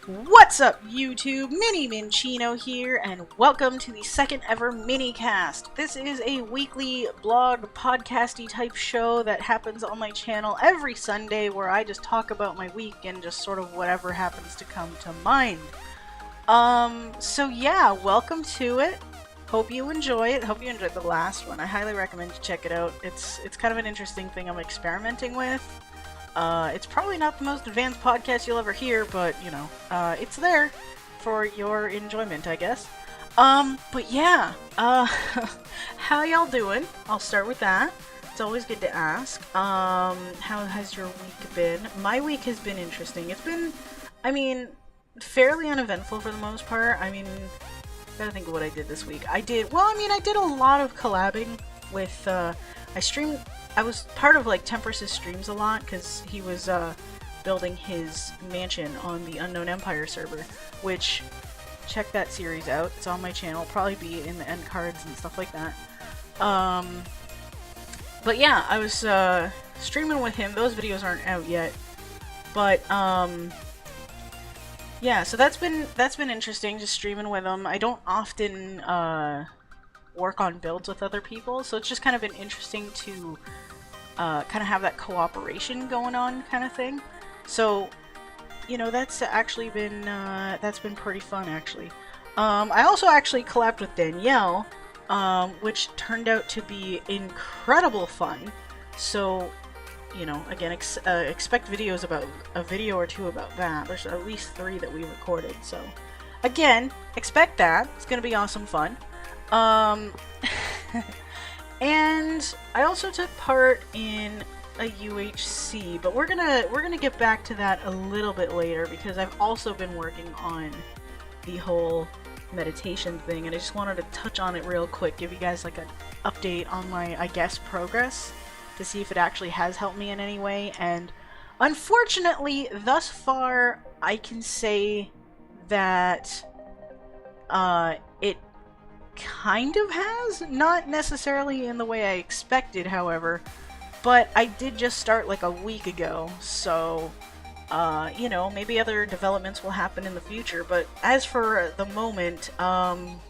What's up, YouTube? MinnyMinccino here, and welcome to the second ever Minnycast. This is a weekly blog, podcasty type show that happens on my channel every Sunday where I just talk about my week and just sort of whatever happens to come to mind. So yeah, welcome to it. Hope you enjoy it. Hope you enjoyed the last one. I highly recommend you check it out. It's kind of an interesting thing I'm experimenting with. It's probably not the most advanced podcast you'll ever hear, but, you know, it's there for your enjoyment, I guess. But yeah, how y'all doing? I'll start with that. It's always good to ask. How has your week been? My week has been interesting. It's been, fairly uneventful for the most part. Gotta think of what I did this week. I did a lot of collabing with, I was part of, like, Temper's streams a lot, because he was, building his mansion on the Unknown Empire server, which, check that series out. It's on my channel. It'll probably be in the end cards and stuff like that. But yeah, I was, streaming with him. Those videos aren't out yet. But, yeah, so that's been interesting, just streaming with him. I don't often, work on builds with other people, so it's just kind of been interesting to kind of have that cooperation going on kind of thing. So, you know, that's actually been pretty fun, actually. I also actually collabed with Danielle, which turned out to be incredible fun. So, you know, again, expect videos about a video or two about that. There's at least 3 that we recorded, so again, expect that. It's gonna be awesome fun. And I also took part in a UHC, but we're gonna get back to that a little bit later, because I've also been working on the whole meditation thing, and I just wanted to touch on it real quick, give you guys like an update on my, I guess, progress, to see if it actually has helped me in any way. And unfortunately, thus far, I can say that it kind of has. Not necessarily in the way I expected, however, but I did just start like a week ago, so you know, maybe other developments will happen in the future. But as for the moment, I'm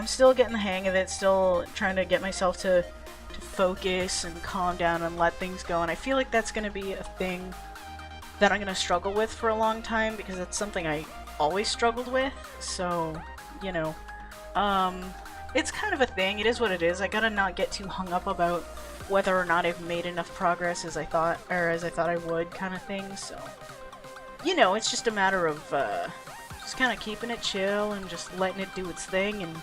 still getting the hang of it, still trying to get myself to focus and calm down and let things go, and I feel like that's going to be a thing that I'm going to struggle with for a long time, because it's something I always struggled with. So, you know, it's kind of a thing. It is what it is. I gotta not get too hung up about whether or not I've made enough progress as I thought I would, kind of thing. So, you know, it's just a matter of just kind of keeping it chill and just letting it do its thing and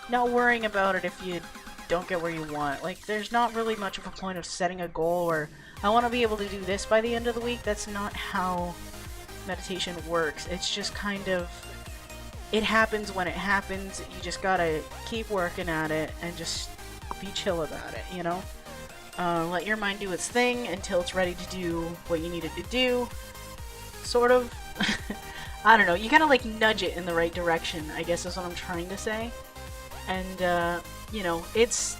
not worrying about it if you don't get where you want. Like, there's not really much of a point of setting a goal or I want to be able to do this by the end of the week. That's not how meditation works. It's just kind of, it happens when it happens. You just gotta keep working at it and just be chill about it, you know? Let your mind do its thing until it's ready to do what you need it to do. Sort of. I don't know. You gotta, like, nudge it in the right direction, I guess is what I'm trying to say. And, you know, it's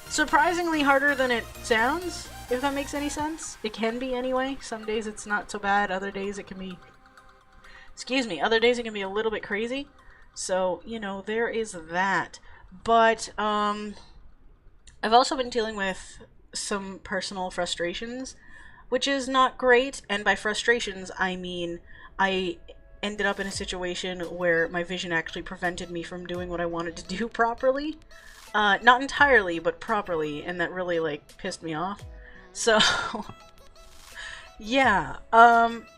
surprisingly harder than it sounds, if that makes any sense. It can be anyway. Some days it's not so bad. Other days it can be... other days it can be a little bit crazy. So, you know, there is that. But, I've also been dealing with some personal frustrations, which is not great. And by frustrations, I mean, I ended up in a situation where my vision actually prevented me from doing what I wanted to do properly. Not entirely, but properly, and that really, like, pissed me off. So... yeah,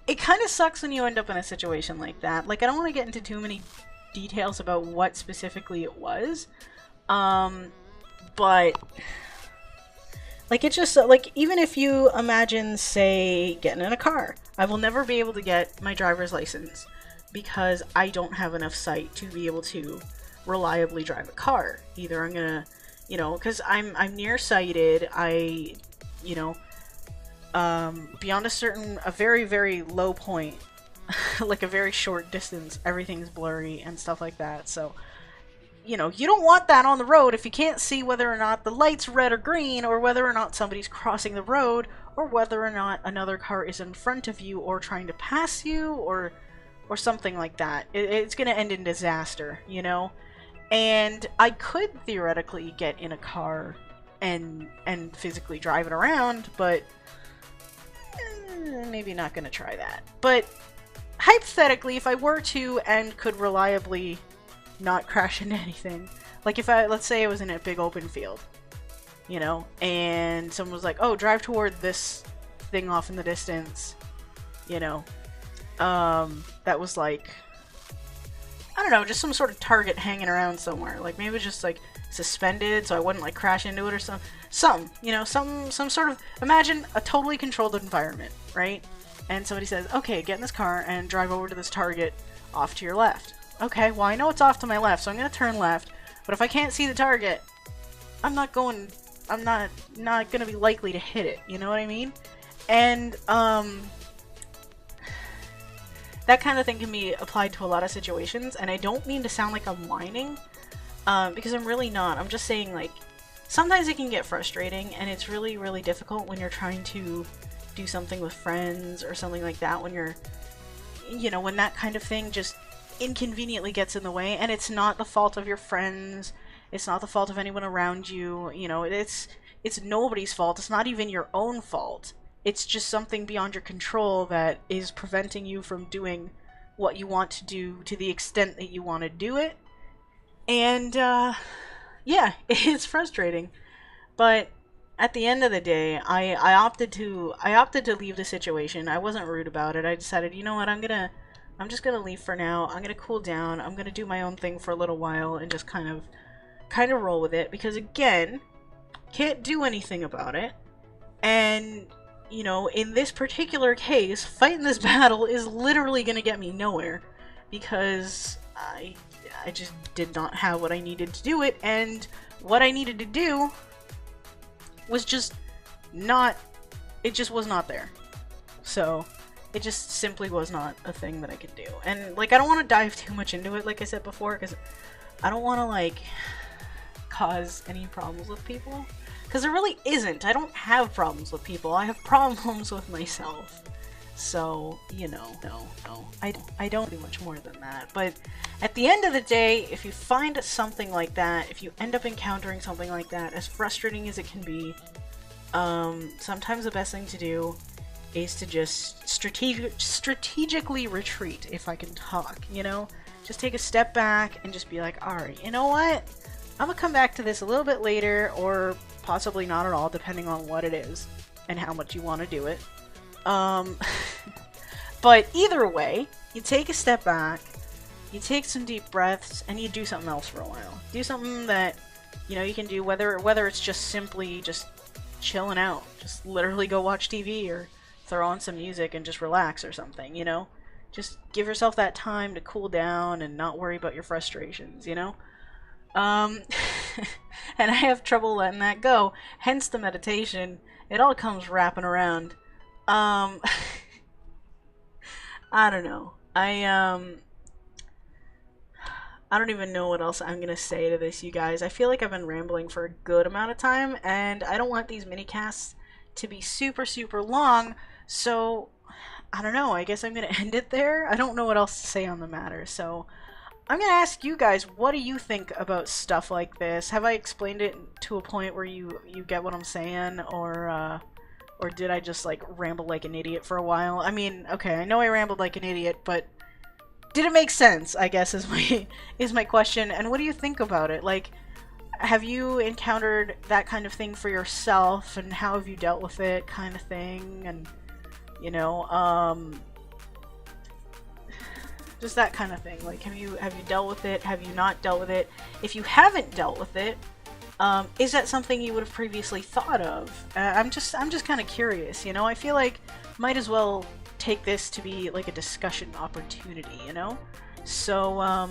it kind of sucks when you end up in a situation like that. Like, I don't want to get into too many details about what specifically it was, but, like, it's just, like, even if you imagine, say, getting in a car, I will never be able to get my driver's license because I don't have enough sight to be able to reliably drive a car. Either I'm gonna, you know, because I'm nearsighted, you know, beyond a very, very low point, like a very short distance, everything's blurry and stuff like that. So, you know, you don't want that on the road if you can't see whether or not the light's red or green, or whether or not somebody's crossing the road, or whether or not another car is in front of you or trying to pass you, or or something like that. It's gonna end in disaster, you know? And I could theoretically get in a car and physically drive it around, but maybe not gonna try that. But hypothetically, if I were to and could reliably not crash into anything, like if let's say I was in a big open field, you know, and someone was like, oh, drive toward this thing off in the distance, you know, that was like, I don't know, just some sort of target hanging around somewhere, like maybe just like suspended so I wouldn't like crash into it or something, you know, some sort of, imagine a totally controlled environment, right? And somebody says, okay, get in this car and drive over to this target off to your left. Okay, well I know it's off to my left, so I'm gonna turn left, but if I can't see the target, I'm not gonna be likely to hit it, you know what I mean? And, that kind of thing can be applied to a lot of situations, and I don't mean to sound like I'm whining, because I'm really not. I'm just saying, like, sometimes it can get frustrating, and it's really, really difficult when you're trying to do something with friends or something like that, when you're, you know, when that kind of thing just inconveniently gets in the way, and it's not the fault of your friends, it's not the fault of anyone around you, you know, it's nobody's fault, it's not even your own fault. It's just something beyond your control that is preventing you from doing what you want to do to the extent that you want to do it. And, yeah, it's frustrating. But at the end of the day, I opted to leave the situation. I wasn't rude about it. I decided, you know what, I'm just gonna leave for now. I'm gonna cool down. I'm gonna do my own thing for a little while and just kind of roll with it. Because again, can't do anything about it. And, you know, in this particular case, fighting this battle is literally gonna get me nowhere. Because I just did not have what I needed to do it. And what I needed to do was just not, it just was not there. So it just simply was not a thing that I could do. And like, I don't want to dive too much into it, like I said before, because I don't want to like cause any problems with people, because there really isn't. I don't have problems with people, I have problems with myself. So, you know, no, I don't do much more than that. But at the end of the day, if you find something like that, if you end up encountering something like that, as frustrating as it can be, sometimes the best thing to do is to just strategically retreat, if I can talk, you know? Just take a step back and just be like, alright, you know what? I'm gonna come back to this a little bit later, or possibly not at all, depending on what it is and how much you want to do it. But either way, you take a step back, you take some deep breaths, and you do something else for a while. Do something that, you know, you can do, whether it's just simply just chilling out, just literally go watch TV or throw on some music and just relax or something, you know? Just give yourself that time to cool down and not worry about your frustrations, you know? And I have trouble letting that go, hence the meditation. It all comes wrapping around. I don't know. I don't even know what else I'm gonna say to this, you guys. I feel like I've been rambling for a good amount of time, and I don't want these mini-casts to be super, super long, so I don't know. I guess I'm gonna end it there. I don't know what else to say on the matter, so I'm gonna ask you guys, what do you think about stuff like this? Have I explained it to a point where you get what I'm saying, or did I just, like, ramble like an idiot for a while? I mean, okay, I know I rambled like an idiot, but did it make sense, I guess, is my question. And what do you think about it? Like, have you encountered that kind of thing for yourself, and how have you dealt with it, kind of thing? And, you know, just that kind of thing. Like, have you dealt with it? Have you not dealt with it? If you haven't dealt with it, is that something you would have previously thought of? I'm just kind of curious, you know? I feel like might as well take this to be like a discussion opportunity, you know? So,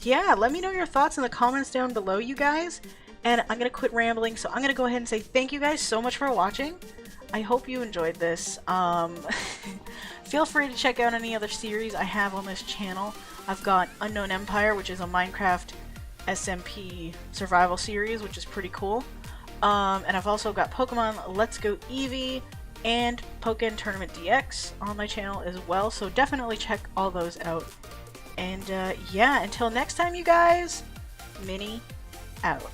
yeah, let me know your thoughts in the comments down below, you guys. And I'm gonna quit rambling, so I'm gonna go ahead and say thank you guys so much for watching. I hope you enjoyed this. Feel free to check out any other series I have on this channel. I've got Unknown Empire, which is a Minecraft SMP survival series, which is pretty cool. And I've also got Pokemon Let's Go Eevee and Pokken Tournament DX on my channel as well, so definitely check all those out. And yeah, until next time, you guys, Minny out.